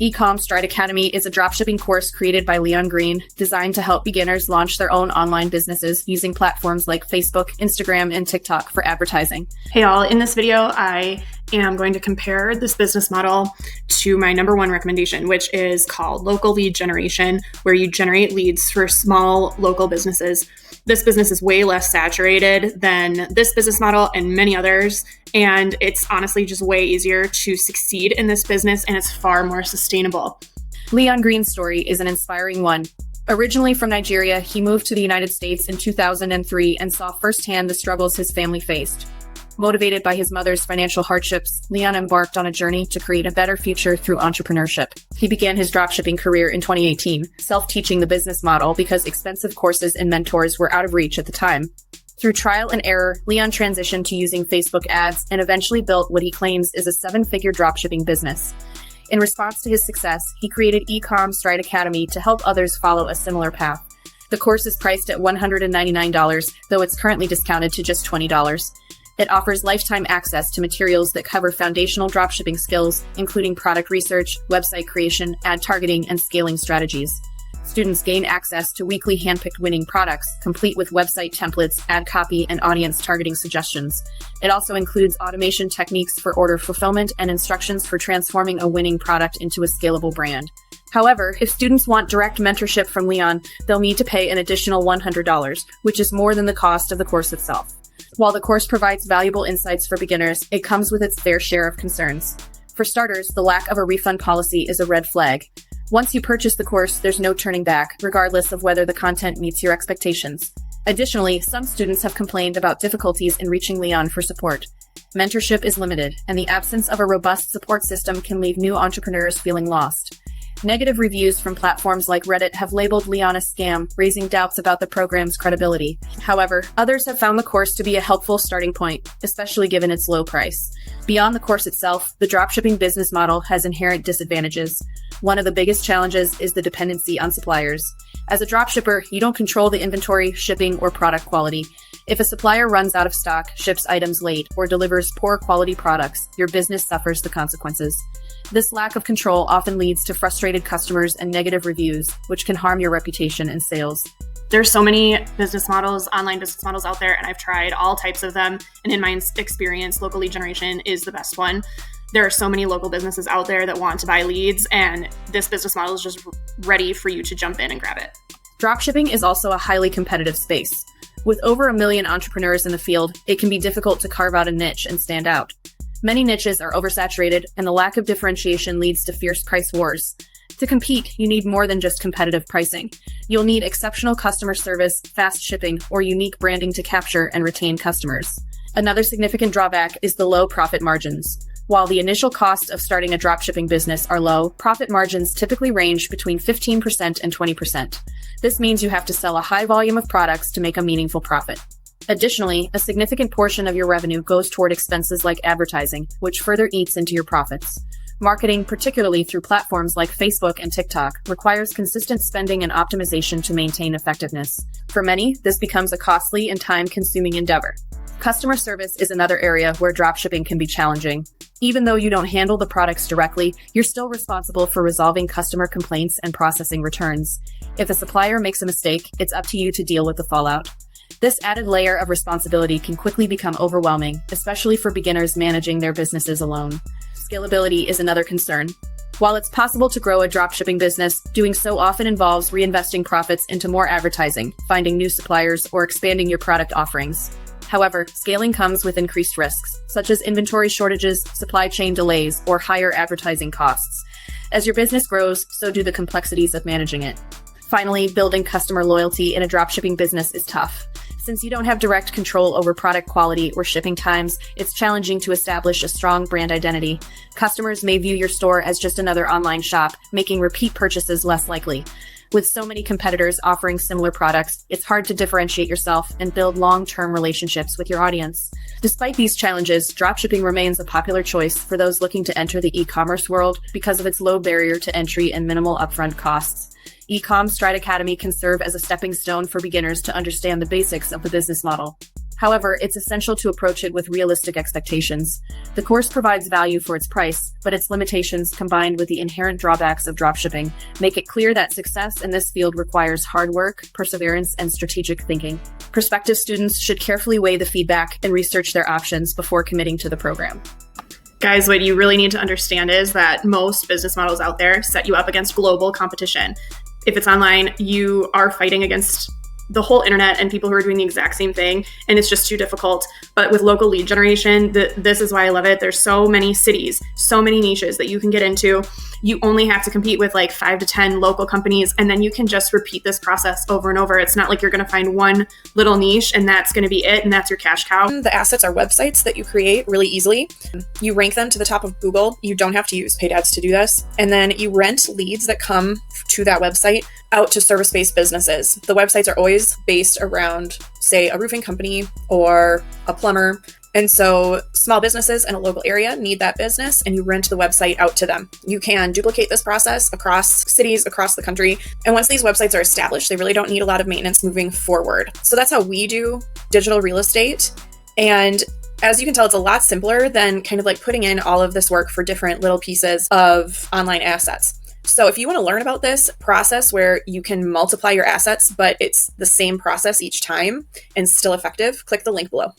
Ecom Stride Academy is a dropshipping course created by Leon Green, designed to help beginners launch their own online businesses using platforms like Facebook, Instagram, and TikTok for advertising. Hey all, in this video, I am going to compare this business model to my number one recommendation, which is called local lead generation, where you generate leads for small local businesses. This business is way less saturated than this business model and many others, and it's honestly just way easier to succeed in this business, and it's far more sustainable. Leon Green's story is an inspiring one. Originally from Nigeria, he moved to the United States in 2003 and saw firsthand the struggles his family faced. Motivated by his mother's financial hardships, Leon embarked on a journey to create a better future through entrepreneurship. He began his dropshipping career in 2018, self-teaching the business model because expensive courses and mentors were out of reach at the time. Through trial and error, Leon transitioned to using Facebook ads and eventually built what he claims is a seven-figure dropshipping business. In response to his success, he created Ecom Stride Academy to help others follow a similar path. The course is priced at $199, though it's currently discounted to just $20. It offers lifetime access to materials that cover foundational dropshipping skills, including product research, website creation, ad targeting, and scaling strategies. Students gain access to weekly handpicked winning products, complete with website templates, ad copy, and audience targeting suggestions. It also includes automation techniques for order fulfillment and instructions for transforming a winning product into a scalable brand. However, if students want direct mentorship from Leon, they'll need to pay an additional $100, which is more than the cost of the course itself. While the course provides valuable insights for beginners, it comes with its fair share of concerns. For starters, the lack of a refund policy is a red flag. Once you purchase the course, there's no turning back, regardless of whether the content meets your expectations. Additionally, some students have complained about difficulties in reaching Leon for support. Mentorship is limited, and the absence of a robust support system can leave new entrepreneurs feeling lost. Negative reviews from platforms like Reddit have labeled Leon a scam, raising doubts about the program's credibility. However, others have found the course to be a helpful starting point, especially given its low price. Beyond the course itself, the dropshipping business model has inherent disadvantages. One of the biggest challenges is the dependency on suppliers. As a dropshipper, you don't control the inventory, shipping, or product quality. If a supplier runs out of stock, ships items late, or delivers poor quality products, your business suffers the consequences. This lack of control often leads to frustrated customers and negative reviews, which can harm your reputation and sales. There's so many business models, online business models out there, and I've tried all types of them. And in my experience, local lead generation is the best one. There are so many local businesses out there that want to buy leads, and this business model is just ready for you to jump in and grab it. Dropshipping is also a highly competitive space. With over 1 million entrepreneurs in the field, it can be difficult to carve out a niche and stand out. Many niches are oversaturated, and the lack of differentiation leads to fierce price wars. To compete, you need more than just competitive pricing. You'll need exceptional customer service, fast shipping, or unique branding to capture and retain customers. Another significant drawback is the low profit margins. While the initial costs of starting a dropshipping business are low, profit margins typically range between 15% and 20%. This means you have to sell a high volume of products to make a meaningful profit. Additionally, a significant portion of your revenue goes toward expenses like advertising, which further eats into your profits. Marketing, particularly through platforms like Facebook and TikTok, requires consistent spending and optimization to maintain effectiveness. For many, this becomes a costly and time-consuming endeavor. Customer service is another area where dropshipping can be challenging. Even though you don't handle the products directly, you're still responsible for resolving customer complaints and processing returns. If a supplier makes a mistake, it's up to you to deal with the fallout. This added layer of responsibility can quickly become overwhelming, especially for beginners managing their businesses alone. Scalability is another concern. While it's possible to grow a dropshipping business, doing so often involves reinvesting profits into more advertising, finding new suppliers, or expanding your product offerings. However, scaling comes with increased risks, such as inventory shortages, supply chain delays, or higher advertising costs. As your business grows, so do the complexities of managing it. Finally, building customer loyalty in a dropshipping business is tough. Since you don't have direct control over product quality or shipping times, it's challenging to establish a strong brand identity. Customers may view your store as just another online shop, making repeat purchases less likely. With so many competitors offering similar products, it's hard to differentiate yourself and build long-term relationships with your audience. Despite these challenges, dropshipping remains a popular choice for those looking to enter the e-commerce world because of its low barrier to entry and minimal upfront costs. Ecom Stride Academy can serve as a stepping stone for beginners to understand the basics of the business model. However, it's essential to approach it with realistic expectations. The course provides value for its price, but its limitations, combined with the inherent drawbacks of dropshipping, make it clear that success in this field requires hard work, perseverance, and strategic thinking. Prospective students should carefully weigh the feedback and research their options before committing to the program. Guys, what you really need to understand is that most business models out there set you up against global competition. If it's online, you are fighting against the whole internet and people who are doing the exact same thing, and it's just too difficult. But with local lead generation, this is why I love it. There's so many cities, so many niches that you can get into. You only have to compete with like 5 to 10 local companies, and then you can just repeat this process over and over. It's not like you're going to find one little niche and that's going to be it and that's your cash cow. The assets are websites that you create really easily. You rank them to the top of Google. You don't have to use paid ads to do this. And then you rent leads that come to that website out to service-based businesses. The websites are always based around, say, a roofing company or a plumber. And so small businesses in a local area need that business, and you rent the website out to them. You can duplicate this process across cities, across the country. And once these websites are established, they really don't need a lot of maintenance moving forward. So that's how we do digital real estate. And as you can tell, it's a lot simpler than kind of like putting in all of this work for different little pieces of online assets. So if you want to learn about this process where you can multiply your assets, but it's the same process each time and still effective, click the link below.